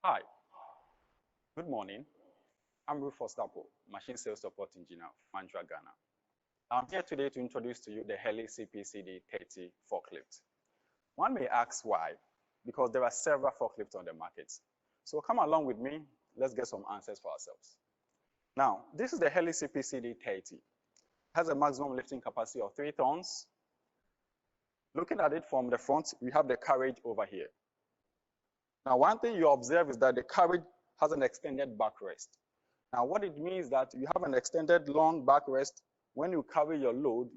Hi, good morning. I'm Rufus Dapo, Machine Sales Support Engineer, Mantrac, Ghana. I'm here today to introduce to you the Heli CPCD30 forklift. One may ask why, because there are several forklifts on the market. So come along with me, let's get some answers for ourselves. Now, this is the Heli CPCD30. It has a maximum lifting capacity of 3 tons. Looking at it from the front, we have the carriage over here. Now, one thing you observe is that the carriage has an extended backrest. Now, what it means is that you have an extended long backrest. When you carry your load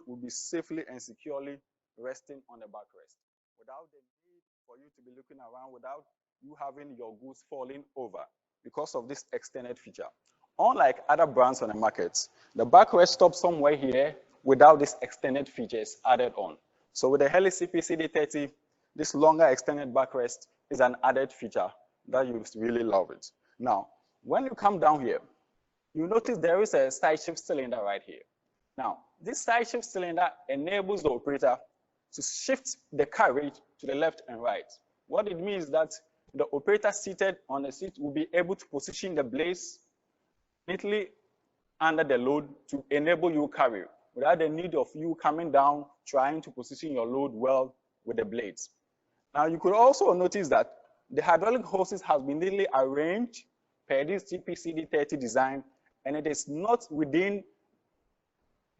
will be safely and securely resting on the backrest without the need for you to be looking around, without you having your goods falling over because of this extended feature. Unlike other brands on the market, the backrest stops somewhere here without these extended features added on. So with the Heli CPCD30, this longer extended backrest is an added feature that you really love it. Now, when you come down here, you notice there is a Sideshift cylinder right here. Now, this Sideshift cylinder enables the operator to shift the carriage to the left and right. What it means is that the operator seated on the seat will be able to position the blades neatly under the load to enable you carry without the need of you coming down trying to position your load well with the blades. Now, you could also notice that the hydraulic hoses has been neatly arranged per this CPCD30 design, and it is not within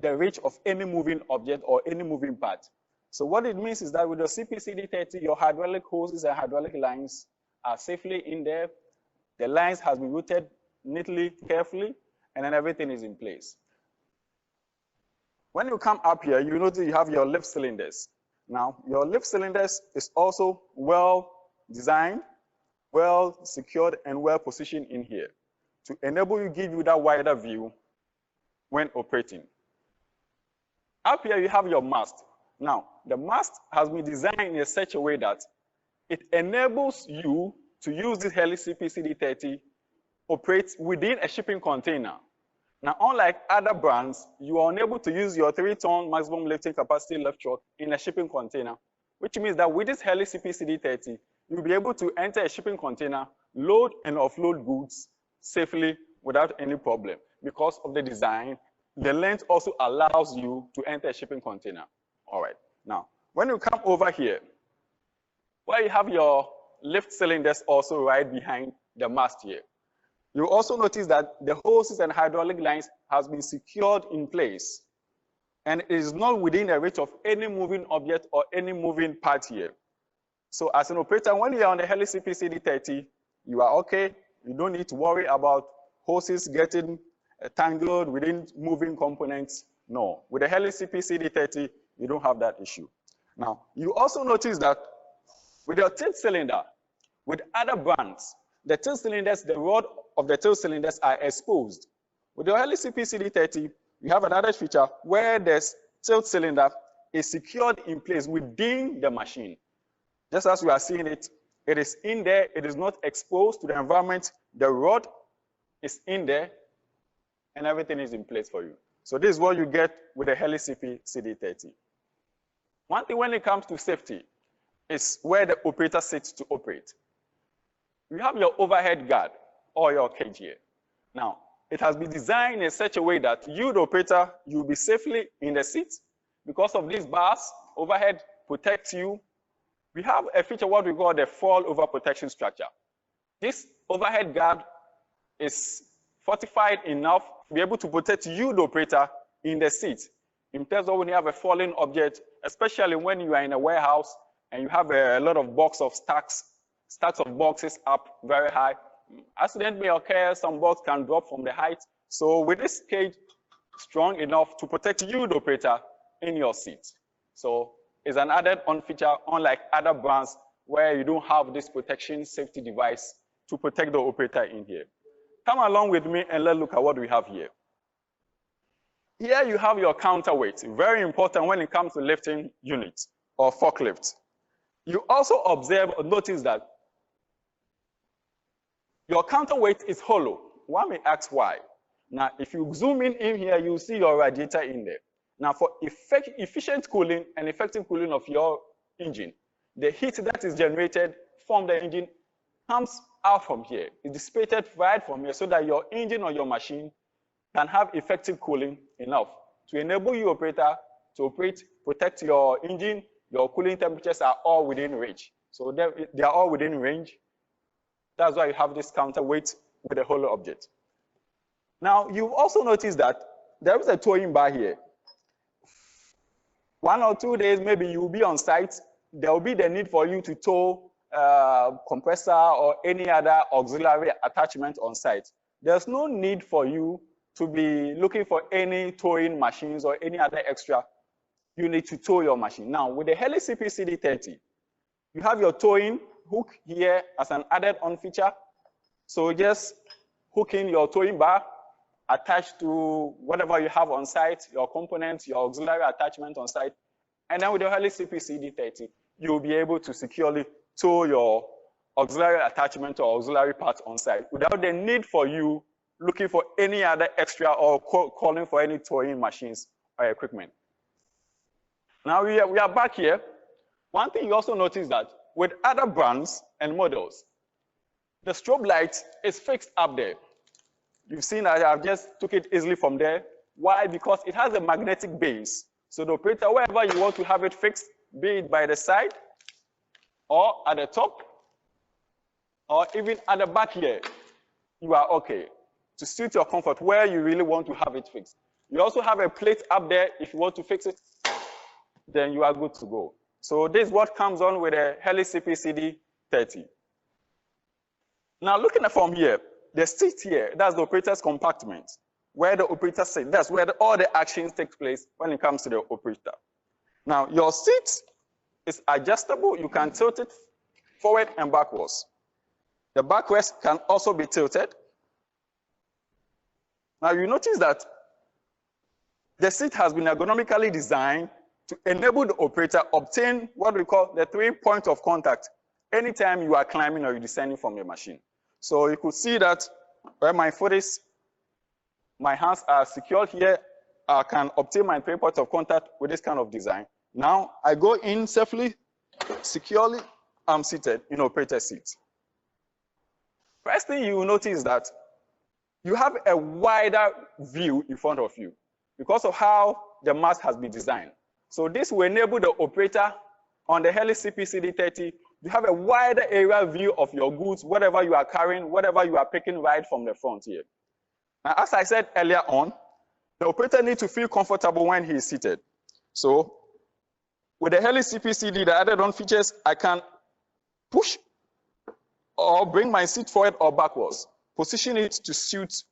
the reach of any moving object or any moving part. So what it means is that with the CPCD30, your hydraulic hoses and hydraulic lines are safely in there. The lines has been routed neatly, carefully, and then everything is in place. When you come up here, you notice you have your lift cylinders. Now, your lift cylinders is also well designed, well secured, and well positioned in here to enable you, give you that wider view when operating. Up here, you have your mast. Now, the mast has been designed in such a way that it enables you to use this Heli CPCD30 operate within a shipping container. Now, unlike other brands, you are unable to use your 3-ton maximum lifting capacity lift truck in a shipping container, which means that with this Heli CPCD30, you'll be able to enter a shipping container, load and offload goods safely without any problem. Because of the design, the length also allows you to enter a shipping container. All right. Now, when you come over here, where you have your lift cylinders also right behind the mast here, you also notice that the hoses and hydraulic lines has been secured in place, and it is not within the reach of any moving object or any moving part here. So as an operator, when you are on the Heli CPCD30, you are okay. You don't need to worry about hoses getting tangled within moving components. No, with the Heli CPCD30, you don't have that issue. Now, you also notice that with your tilt cylinder, with other brands, the tilt cylinders, the rod of the tilt cylinders are exposed. With your Heli CPCD30, you have another feature where the tilt cylinder is secured in place within the machine. Just as we are seeing it, it is in there, it is not exposed to the environment, the rod is in there, and everything is in place for you. So this is what you get with the Heli CPCD30. One thing when it comes to safety is where the operator sits to operate. You have your overhead guard or your cage here. Now, it has been designed in such a way that you, the operator, you'll be safely in the seat. Because of these bars, overhead protects you. We have a feature what we call the fall over protection structure. This overhead guard is fortified enough to be able to protect you, the operator, in the seat. In terms of when you have a falling object, especially when you are in a warehouse and you have a lot of stacks of boxes up very high. Accident may occur, some box can drop from the height. So with this cage strong enough to protect you, the operator, in your seat. So it's an added on feature, unlike other brands where you don't have this protection safety device to protect the operator in here. Come along with me and let's look at what we have here. Here you have your counterweight, very important when it comes to lifting units or forklift. You also observe or notice that your counterweight is hollow. One may ask why. Now, if you zoom in here, you'll see your radiator in there. Now, for efficient cooling and effective cooling of your engine, the heat that is generated from the engine comes out from here. It's dissipated right from here so that your engine or your machine can have effective cooling enough to enable you, operator, to operate, protect your engine. Your cooling temperatures are all within range. So they are all within range. That's why you have this counterweight with a hollow object. Now, you've also noticed that there is a towing bar here. 1 or 2 days, maybe you'll be on site. There will be the need for you to tow compressor or any other auxiliary attachment on site. There's no need for you to be looking for any towing machines or any other extra unit to tow your machine. Now, with the Heli CP-CD30, you have your towing hook here as an added on feature. So just hook in your towing bar attached to whatever you have on site, your components, your auxiliary attachment on site. And then with the Heli CP-CD30, you'll be able to securely tow your auxiliary attachment or auxiliary parts on site without the need for you looking for any other extra or calling for any towing machines or equipment. Now we are back here. One thing you also notice that with other brands and models, the strobe light is fixed up there. You've seen that I've just took it easily from there. Why? Because it has a magnetic base. So the operator, wherever you want to have it fixed, be it by the side or at the top or even at the back here, you are okay to suit your comfort where you really want to have it fixed. You also have a plate up there if you want to fix it, then you are good to go. So this is what comes on with a Heli CP-CD30. Now looking at from here, the seat here, that's the operator's compartment, where the operator sits. That's where all the actions take place when it comes to the operator. Now your seat is adjustable. You can tilt it forward and backwards. The backrest can also be tilted. Now you notice that the seat has been ergonomically designed to enable the operator obtain what we call the 3 points of contact anytime you are climbing or you're descending from your machine. So you could see that where my foot is, my hands are secured here. I can obtain my 3 points of contact with this kind of design. Now I go in safely, securely. I'm seated in operator seat. First thing you will notice that you have a wider view in front of you because of how the mast has been designed. So this will enable the operator on the Heli CP-CD30 to have a wider area view of your goods, whatever you are carrying, whatever you are picking right from the front here. Now, as I said earlier on, the operator needs to feel comfortable when he is seated. So with the Heli CP-CD, the added on features, I can push or bring my seat forward or backwards, position it to suit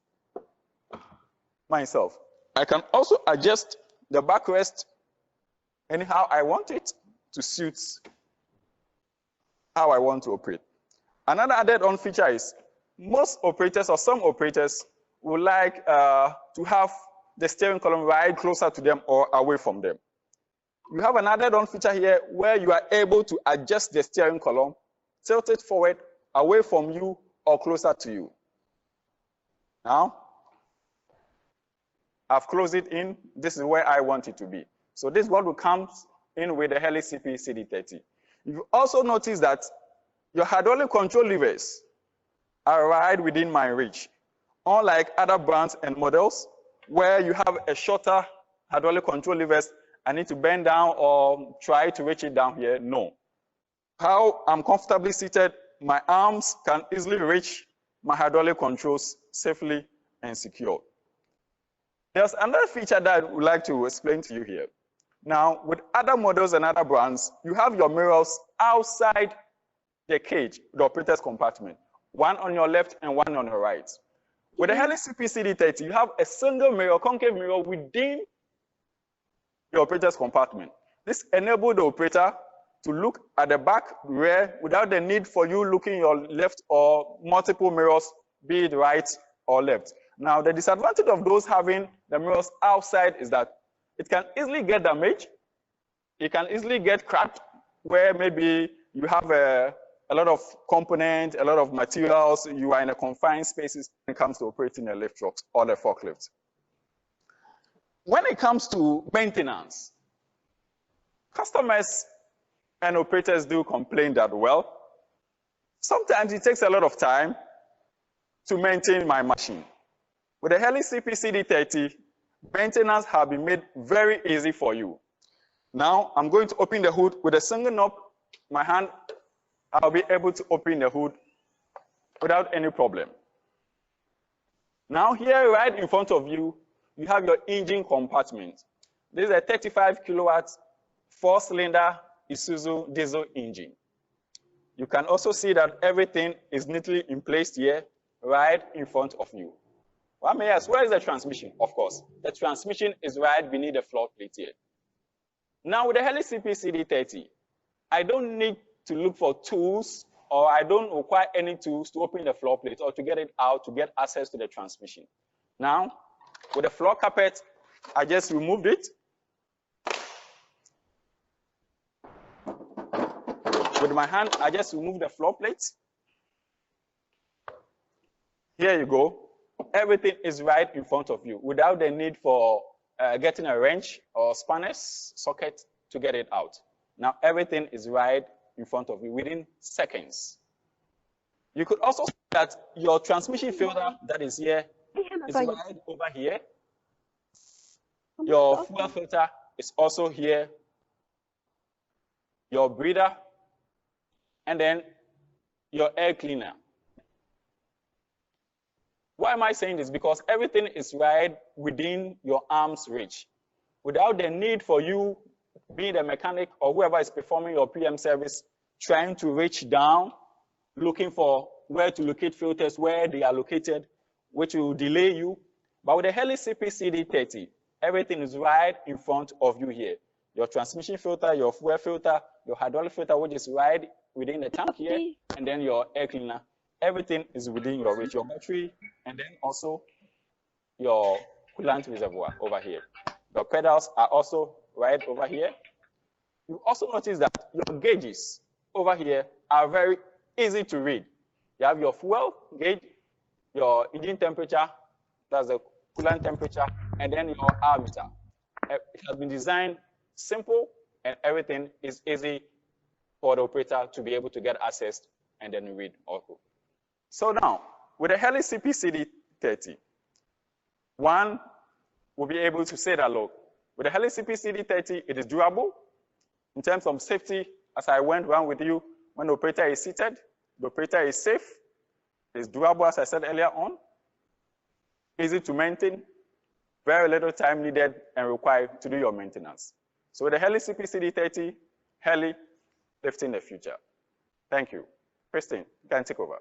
myself. I can also adjust the backrest anyhow I want it to suit how I want to operate. Another added on feature is most operators or some operators would like to have the steering column right closer to them or away from them. You have an added on feature here where you are able to adjust the steering column, tilt it forward, away from you or closer to you. Now, I've closed it in. This is where I want it to be. So this is what will come in with the Heli CP-CD30. You also notice that your hydraulic control levers are right within my reach. Unlike other brands and models where you have a shorter hydraulic control levers, I need to bend down or try to reach it down here. No. How I'm comfortably seated, my arms can easily reach my hydraulic controls safely and secure. There's another feature that I would like to explain to you here. Now, with other models and other brands, you have your mirrors outside the cage, the operator's compartment, one on your left and one on your right. With the Heli CP-CD30, you have a single mirror, concave mirror within the operator's compartment. This enables the operator to look at the back rear without the need for you looking your left or multiple mirrors, be it right or left. Now, the disadvantage of those having the mirrors outside is that it can easily get damaged. It can easily get cracked where maybe you have a lot of components, a lot of materials, you are in a confined spaces when it comes to operating a lift truck or the forklift. When it comes to maintenance, customers and operators do complain that, well, Sometimes it takes a lot of time to maintain my machine. With the Heli CP-CD30, maintenance has been made very easy for you. Now, I'm going to open the hood with a single knob. My hand, I'll be able to open the hood without any problem. Now, here right in front of you, you have your engine compartment. This is a 35 kilowatt, 4-cylinder Isuzu diesel engine. You can also see that everything is neatly in place here, right in front of you. One may ask, where is the transmission? Of course, the transmission is right beneath the floor plate here. Now, with the Heli CP-CD30, I don't need to look for tools, or I don't require any tools to open the floor plate or to get it out to get access to the transmission. Now, with the floor carpet, I just removed it. With my hand, I just remove the floor plate. Here you go. Everything is right in front of you without the need for getting a wrench or spanners socket to get it out. Now, everything is right in front of you within seconds. You could also see that your transmission filter that is here is right over here. Your fuel filter is also here. Your breather, and then your air cleaner. Why am I saying this? Because everything is right within your arm's reach. Without the need for you, being the mechanic or whoever is performing your PM service, trying to reach down, looking for where to locate filters, where they are located, which will delay you. But with the Heli CP-CD30, everything is right in front of you here. Your transmission filter, your fuel filter, your hydraulic filter, which is right within the tank here, and then your air cleaner. Everything is within your reach, your battery, and then also your coolant reservoir over here. Your pedals are also right over here. You also notice that your gauges over here are very easy to read. You have your fuel gauge, your engine temperature, that's the coolant temperature, and then your R meter. It has been designed simple, and everything is easy for the operator to be able to get access and then read also. So now, with the Heli CP-CD30, one will be able to say that, look, with the Heli CP-CD30, it is durable. In terms of safety, as I went around with you, when the operator is seated, the operator is safe. It's durable, as I said earlier on. Easy to maintain. Very little time needed and required to do your maintenance. So with the Heli CP-CD30, Heli lifting the future. Thank you. Christine, you can take over.